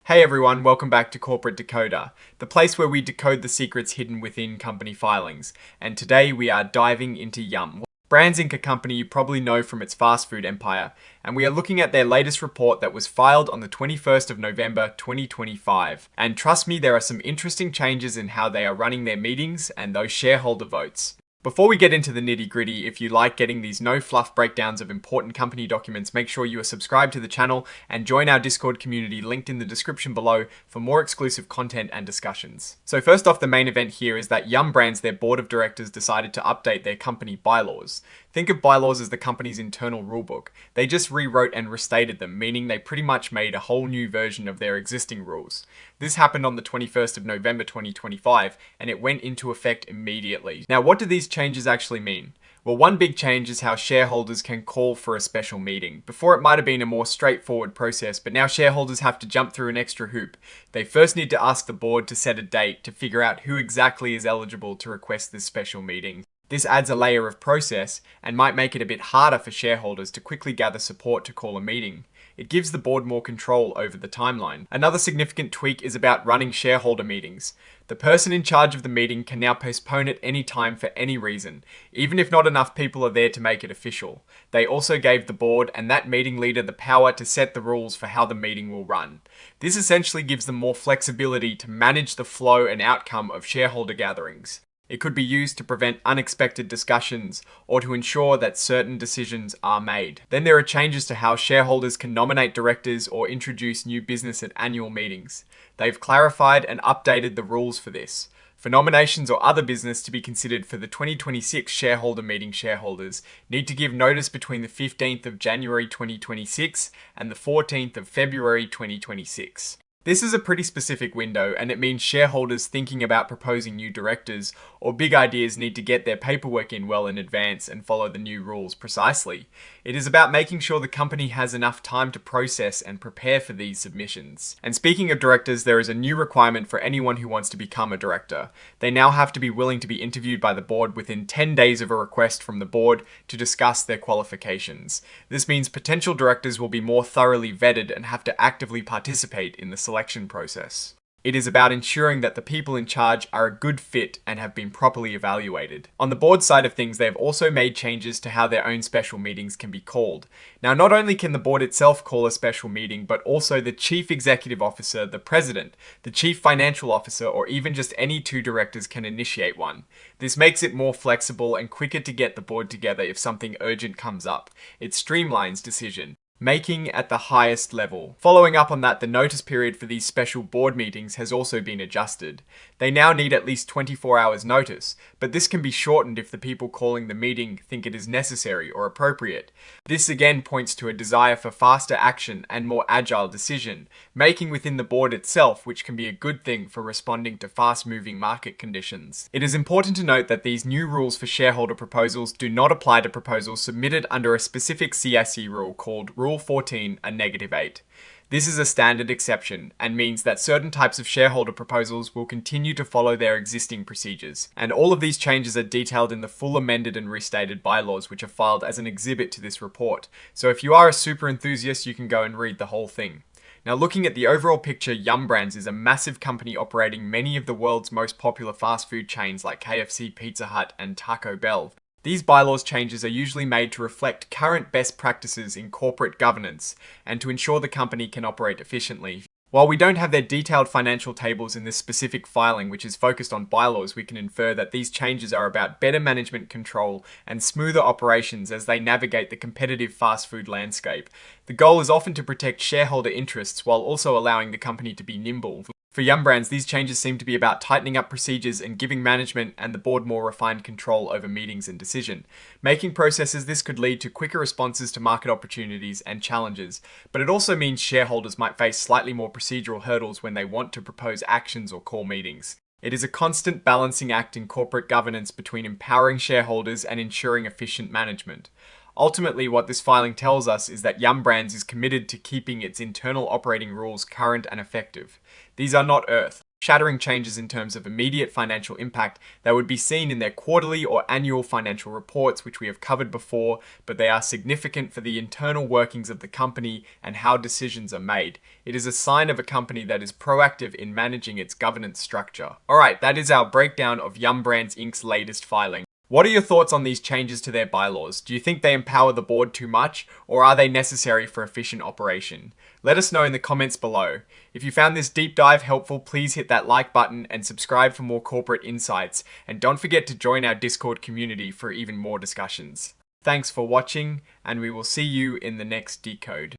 Hey everyone, welcome back to Corporate Decoder, the place where we decode the secrets hidden within company filings. And today we are diving into Yum. Brands Inc., a company you probably know from its fast food empire, and we are looking at their latest report that was filed on the 21st of November 2025. And trust me, there are some interesting changes in how they are running their meetings and those shareholder votes. Before we get into the nitty-gritty, if you like getting these no-fluff breakdowns of important company documents, make sure you are subscribed to the channel and join our Discord community linked in the description below for more exclusive content and discussions. So first off, the main event here is that Yum Brands, their board of directors, decided to update their company bylaws. Think of bylaws as the company's internal rulebook. They just rewrote and restated them, meaning they pretty much made a whole new version of their existing rules. This happened on the 21st of November 2025, and it went into effect immediately. Now, what do these changes actually mean? Well, one big change is how shareholders can call for a special meeting. Before, it might have been a more straightforward process, but now shareholders have to jump through an extra hoop. They first need to ask the board to set a date to figure out who exactly is eligible to request this special meeting. This adds a layer of process and might make it a bit harder for shareholders to quickly gather support to call a meeting. It gives the board more control over the timeline. Another significant tweak is about running shareholder meetings. The person in charge of the meeting can now postpone it any time for any reason, even if not enough people are there to make it official. They also gave the board and that meeting leader the power to set the rules for how the meeting will run. This essentially gives them more flexibility to manage the flow and outcome of shareholder gatherings. It could be used to prevent unexpected discussions or to ensure that certain decisions are made. Then there are changes to how shareholders can nominate directors or introduce new business at annual meetings. They've clarified and updated the rules for this. For nominations or other business to be considered for the 2026 shareholder meeting, shareholders need to give notice between the 15th of January 2026 and the 14th of February 2026. This is a pretty specific window, and it means shareholders thinking about proposing new directors or big ideas need to get their paperwork in well in advance and follow the new rules precisely. It is about making sure the company has enough time to process and prepare for these submissions. And speaking of directors, there is a new requirement for anyone who wants to become a director. They now have to be willing to be interviewed by the board within 10 days of a request from the board to discuss their qualifications. This means potential directors will be more thoroughly vetted and have to actively participate in the selection process. It is about ensuring that the people in charge are a good fit and have been properly evaluated. On the board side of things, they have also made changes to how their own special meetings can be called. Now, not only can the board itself call a special meeting, but also the chief executive officer, the president, the chief financial officer, or even just any two directors can initiate one. This makes it more flexible and quicker to get the board together if something urgent comes up. It streamlines decision making at the highest level. Following up on that, the notice period for these special board meetings has also been adjusted. They now need at least 24 hours notice, but this can be shortened if the people calling the meeting think it is necessary or appropriate. This again points to a desire for faster action and more agile decision making within the board itself, which can be a good thing for responding to fast-moving market conditions. It is important to note that these new rules for shareholder proposals do not apply to proposals submitted under a specific CIC rule called Rule 14, a -8. This is a standard exception and means that certain types of shareholder proposals will continue to follow their existing procedures. And all of these changes are detailed in the full amended and restated bylaws, which are filed as an exhibit to this report. So if you are a super enthusiast, you can go and read the whole thing. Now, looking at the overall picture, Yum Brands is a massive company operating many of the world's most popular fast food chains like KFC, Pizza Hut, and Taco Bell. These bylaws changes are usually made to reflect current best practices in corporate governance and to ensure the company can operate efficiently. While we don't have their detailed financial tables in this specific filing, which is focused on bylaws, we can infer that these changes are about better management control and smoother operations as they navigate the competitive fast food landscape. The goal is often to protect shareholder interests while also allowing the company to be nimble. For Yum Brands, these changes seem to be about tightening up procedures and giving management and the board more refined control over meetings and decision. Making processes, this could lead to quicker responses to market opportunities and challenges, but it also means shareholders might face slightly more procedural hurdles when they want to propose actions or call meetings. It is a constant balancing act in corporate governance between empowering shareholders and ensuring efficient management. Ultimately, what this filing tells us is that Yum Brands is committed to keeping its internal operating rules current and effective. These are not earth shattering changes in terms of immediate financial impact that would be seen in their quarterly or annual financial reports, which we have covered before, but they are significant for the internal workings of the company and how decisions are made. It is a sign of a company that is proactive in managing its governance structure. Alright, that is our breakdown of Yum Brands Inc.'s latest filing. What are your thoughts on these changes to their bylaws? Do you think they empower the board too much, or are they necessary for efficient operation? Let us know in the comments below. If you found this deep dive helpful, please hit that like button and subscribe for more corporate insights. And don't forget to join our Discord community for even more discussions. Thanks for watching, and we will see you in the next decode.